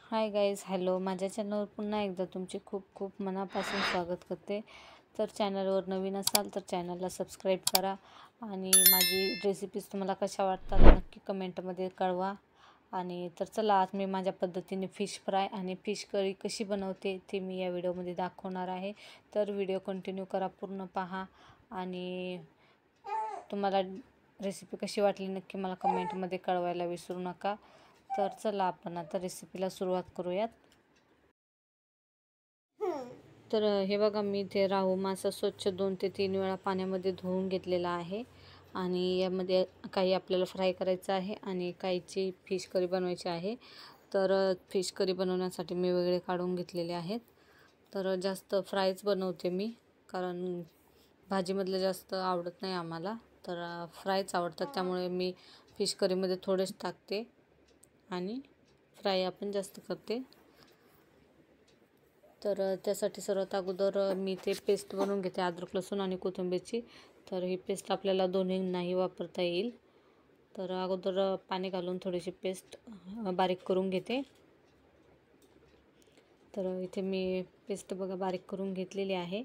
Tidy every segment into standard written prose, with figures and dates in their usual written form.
Hi guys, hello. माझ्या चॅनलवर पुन्हा एकदा तुमचे खूप खूप मनापासून स्वागत करते. तर चॅनलवर नवीन असाल तर चॅनलला सबस्क्राईब करा आणि माझी रेसिपीज तुम्हाला कशा वाटतात नक्की कमेंटमध्ये कळवा. आणि तर चला, आज मी माझ्या पद्धतीने फिश फ्राय आणि फिश करी कशी बनवते ते मी या व्हिडिओमध्ये दाखवणार आहे. तर व्हिडिओ कंटिन्यू करा, पूर्ण पहा आणि तुम्हाला रेसिपी कशी वाटली नक्की मला कमेंटमध्ये कळवायला विसरू नका. तर चला, आपण आता रेसिपीला सुरुवात करूयात. तर हे बघा, मी ते राहू मासा स्वच्छ 2 ते 3 वेळा पाण्यामध्ये धुवून घेतलेला आहे आणि यामध्ये काही आपल्याला फ्राय करायचं आहे आणि काहीची फिश करी बनवायची आहे. तर फिश करी बनवण्यासाठी मी वेगळे काढून घेतलेले आहेत. तर जास्त फ्रायच बनवते मी, कारण भाजीमधलं जास्त आवडत नाही आम्हाला, तर फ्रायच आवडतात. त्यामुळे मी फिश करीमध्ये थोडेच टाकते आणि फ्राय आपण जास्त करते. तर त्यासाठी सर्वात अगोदर मी ते पेस्ट बनवून घेते, अद्रक लसूण आणि कोथिंबीरची. तर ही पेस्ट आपल्याला दोन्हींनाही वापरता येईल. तर अगोदर पाणी घालून थोडीशी पेस्ट बारीक करून घेते. तर इथे मी पेस्ट बघा बारीक करून घेतलेली आहे.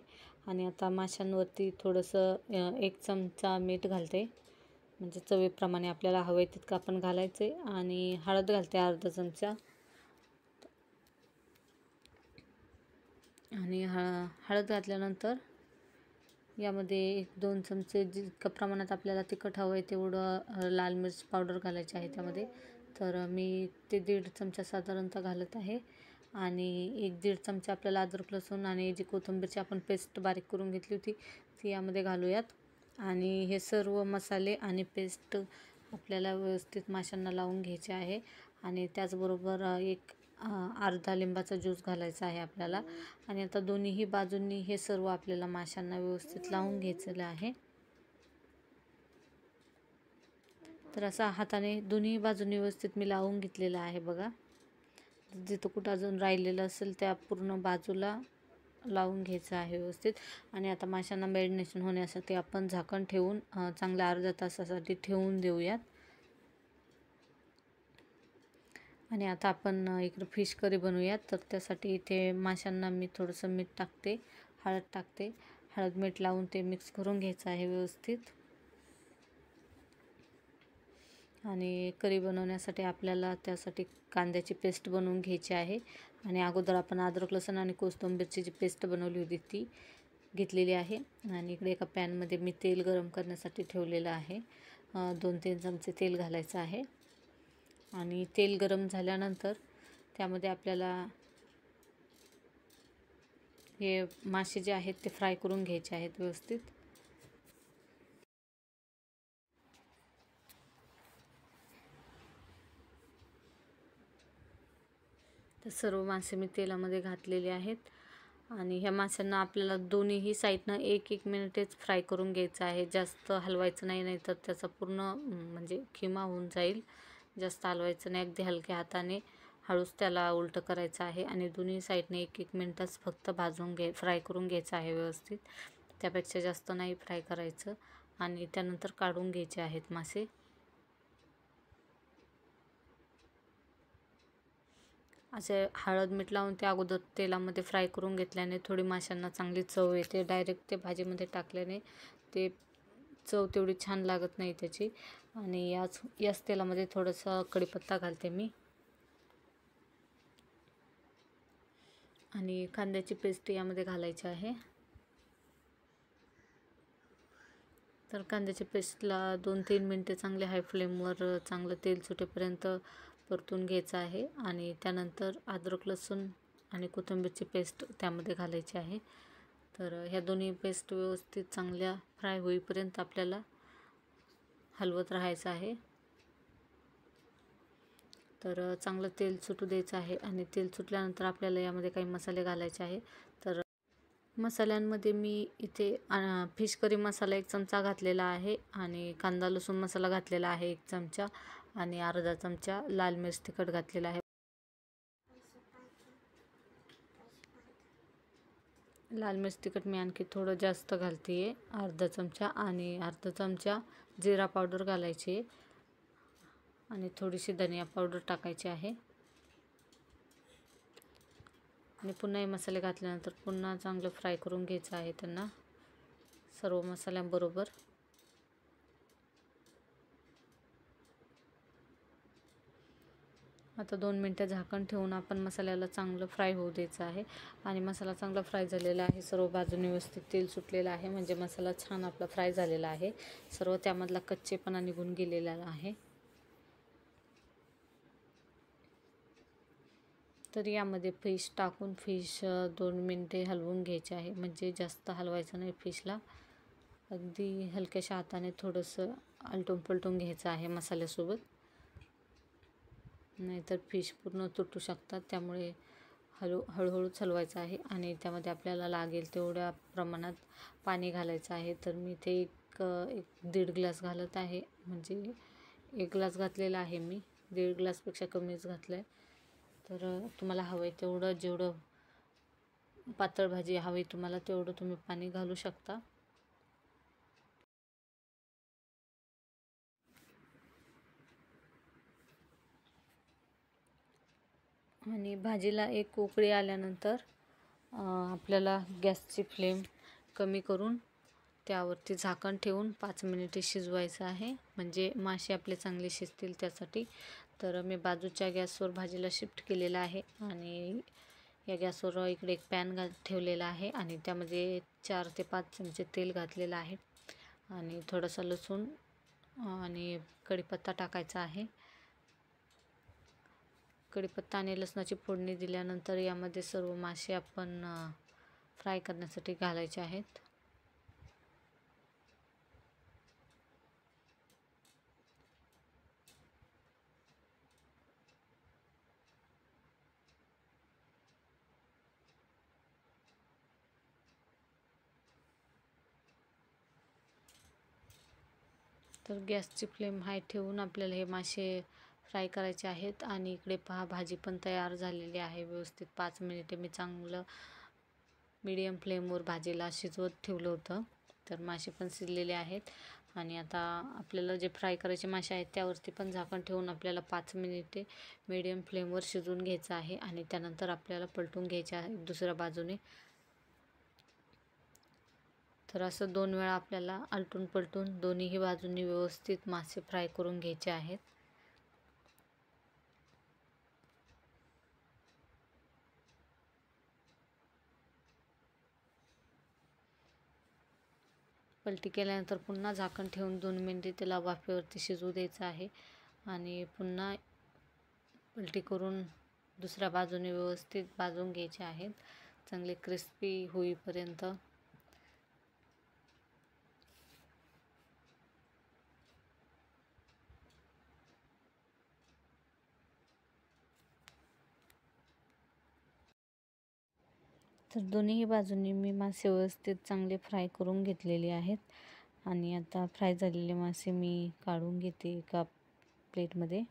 आणि आता माशांवरती थोडंसं 1 चमचा मीठ घालते, म्हणजे चवीप्रमाणे आपल्याला हवे तितकं आपण घालायचे. आणि हळद घालते अर्धा चमचा. आणि हळद घातल्यानंतर यामध्ये 1-2 चमचे जितक्या प्रमाणात आपल्याला तिखट हवं आहे तेवढं लाल मिर्च पावडर घालायची आहे त्यामध्ये. तर मी ते 1.5 चमचा साधारणतः घालत आहे. आणि 1-1.5 चमचा आपल्याला अद्रक लसूण आणि जी कोथिंबीरची आपण पेस्ट बारीक करून घेतली होती ती यामध्ये घालूयात. आणि हे सर्व मसाले आणि पेस्ट आपल्याला व्यवस्थित माशांना लावून घ्यायचे आहे. आणि त्याचबरोबर एक अर्धा लिंबाचा ज्यूस घालायचा आहे आपल्याला. आणि आता दोन्हीही बाजूंनी हे सर्व आपल्याला माशांना व्यवस्थित लावून घ्यायचं आहे. तर असा हाताने दोन्ही बाजूंनी व्यवस्थित मी लावून घेतलेलं आहे बघा. जिथं कुठं अजून राहिलेलं असेल त्या पूर्ण बाजूला लावून घ्यायचं आहे व्यवस्थित. आणि आता माशांना मॅरिनेशन होण्यासाठी आपण झाकण ठेवून चांगल्या अर्ध्या तासासाठी ठेवून देऊयात. आणि आता आपण इकडं फिश करी बनवूयात. तर त्यासाठी इथे माशांना मी थोडंसं मीठ टाकते, हळद टाकते. हळद मीठ लावून ते मिक्स करून घ्यायचं आहे व्यवस्थित. आणि करी बनवण्यासाठी आपल्याला त्यासाठी कांद्याची पेस्ट बनवून घ्यायची आहे. आणि अगोदर आपण अद्रक लसूण आणि कोथिंबीरची जी पेस्ट बनवली होती ती घेतलेली आहे. आणि इकडे एका पॅनमध्ये मी तेल गरम करण्यासाठी ठेवलेलं आहे. 2-3 चमचे तेल घालायचं आहे. आणि तेल गरम झाल्यानंतर त्यामध्ये आपल्याला हे मासे जे आहेत ते फ्राय करून घ्यायचे आहेत व्यवस्थित. तर सर्व मासे मी तेलामध्ये घातलेले आहेत. आणि ह्या माशांना आपल्याला दोन्हीही साईडनं 1-1 मिनिटेच फ्राय करून घ्यायचं आहे. जास्त हलवायचं नाही, नाही तर त्याचा पूर्ण म्हणजे खिमा होऊन जाईल. जास्त हलवायचं नाही, अगदी हलक्या हाताने हळूच त्याला उलटं करायचं आहे. आणि दोन्ही साईडने 1-1 मिनिटच फक्त फ्राय करून घ्यायचं आहे व्यवस्थित. त्यापेक्षा जास्त नाही फ्राय करायचं. आणि त्यानंतर काढून घ्यायचे आहेत मासे. असे हळद मीठ लावून ते अगोदर तेलामध्ये फ्राय करून घेतल्याने थोडी माशांना चांगली चव येते. डायरेक्ट ते भाजीमध्ये टाकल्याने ते चव तेवढी छान लागत नाही त्याची. आणि याच तेलामध्ये थोडंसं कढीपत्ता घालते मी. आणि कांद्याची पेस्ट यामध्ये घालायची आहे. तर कांद्याच्या पेस्टला 2-3 मिनटे चांगले हाय फ्लेमवर चांगलं तेल सुटेपर्यंत परतून घ्यायचं आहे. आणि त्यानंतर अद्रक लसूण आणि कोथिंबीरची पेस्ट त्यामध्ये घालायची आहे. तर ह्या दोन्ही पेस्ट व्यवस्थित चांगल्या फ्राय होईपर्यंत आपल्याला हलवत राहायचं आहे. तर चांगलं तेल सुटू द्यायचं आहे. आणि तेल सुटल्यानंतर आपल्याला यामध्ये काही मसाले घालायचे आहे. तर मसाल्यांमध्ये मी इथे फिश करी मसाला 1 चमचा घातलेला आहे. आणि कांदा लसूण मसाला घातलेला आहे 1 चमचा. आणि अर्धा चमचा लाल मिर्च तिखट घातलेला आहे. लाल मिर्च तिखट मी आणखी थोडं जास्त घालते आहे, अर्धा चमचा. आणि अर्धा चमचा जिरा पावडर घालायची आहे. आणि थोडीशी धनिया पावडर टाकायची आहे. आणि पुन्हा हे मसाले घातल्यानंतर पुन्हा चांगलं फ्राय करून घ्यायचं आहे त्यांना सर्व मसाल्यांबरोबर. आता 2 मिनटं झाकण ठेवून आपण मसाल्याला चांगलं फ्राय होऊ द्यायचं आहे. आणि मसाला चांगला फ्राय झालेला आहे, सर्व बाजूने व्यवस्थित तेल सुटलेलं आहे, म्हणजे मसाला छान आपला फ्राय झालेला आहे. सर्व त्यामधला कच्चेपणा निघून गेलेला आहे. तर यामध्ये फिश टाकून फिश 2 मिनटे हलवून घ्यायचे आहे, म्हणजे जास्त हलवायचं नाही फिशला. अगदी हलक्याशा हाताने थोडंसं आलटून पलटून घ्यायचं आहे मसाल्यासोबत, नाहीतर फिश पूर्ण तुटू शकतात. त्यामुळे हळूहळूच हलवायचं आहे. आणि त्यामध्ये आपल्याला लागेल तेवढ्या प्रमाणात पाणी घालायचं आहे. तर मी ते एक 1.5 ग्लास घालत आहे, म्हणजे 1 ग्लास घातलेला आहे मी, 1.5 ग्लासपेक्षा कमीच घातलं आहे. तर तुम्हाला हवं आहे तेवढं, जेवढं पातळ भाजी हवी तुम्हाला तेवढं तुम्ही पाणी घालू शकता. आणि भाजीला एक उकळी आल्यानंतर आपल्याला गॅसची फ्लेम कमी करून त्यावरती झाकण ठेवून 5 मिनिटे शिजवायचं आहे, म्हणजे मासे आपले चांगले शिजतील त्यासाठी. तर मी बाजूच्या गॅसवर भाजीला शिफ्ट केलेलं आहे आणि या गॅसवर इकडे एक पॅन ठेवलेला आहे आणि त्यामध्ये 4 ते 5 चमचे तेल घातलेलं आहे आणि थोडासा लसूण आणि कढीपत्ता टाकायचा आहे. कढीपत्ता आणि लसणाची फोडणी दिल्यानंतर यामध्ये सर्व मासे आपण फ्राय करण्यासाठी घालायचे आहेत. तर गॅसची फ्लेम हाय ठेवून आपल्याला हे मासे फ्राय करायचे आहेत. आणि इकडे पहा भाजी पण तयार झालेली आहे व्यवस्थित. 5 मिनिटे मी चांगलं मीडियम फ्लेमवर भाजीला शिजवत ठेवलं होतं. तर मासे पण शिजलेले आहेत. आणि आता आपल्याला जे फ्राय करायचे मासे आहेत त्यावरती पण झाकण ठेवून आपल्याला 5 मिनिटे मीडियम फ्लेमवर शिजवून घ्यायचं आहे. आणि त्यानंतर आपल्याला पलटून घ्यायचे आहे दुसऱ्या बाजूने. तर असं 2 वेळा आपल्याला आलटून पलटून दोन्हीही बाजूंनी व्यवस्थित मासे फ्राय करून घ्यायचे आहेत. पलटी केल्यानंतर पुन्हा झाकण ठेवून 2 मिनिटे त्याला वाफेवरती शिजवू द्यायचं आहे. आणि पुन्हा पलटी करून दुसऱ्या बाजूने व्यवस्थित भाजून घ्यायचे आहेत, चांगले क्रिस्पी होईपर्यंत. तर दोन्ही बाजूंनी मी मासे व्यवस्थित चांगले फ्राय करून घेतलेले आहेत. आणि आता फ्राय झालेले मासे मी काढून घेते एका प्लेटमध्ये.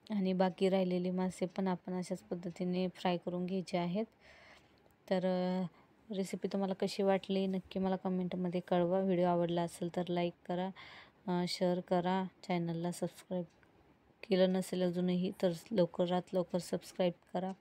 आणि बाकी राहिलेले मासे पण आपण अशाच पद्धतीने फ्राय करून घ्यायचे आहेत. तर रेसिपी तुम्हाला कशी वाटली नक्की मला कमेंटमध्ये कळवा. व्हिडिओ आवडला असेल तर लाईक करा, शेअर करा. चॅनलला सबस्क्राईब केलं नसेल अजूनही तर लवकरात लवकर सबस्क्राईब करा.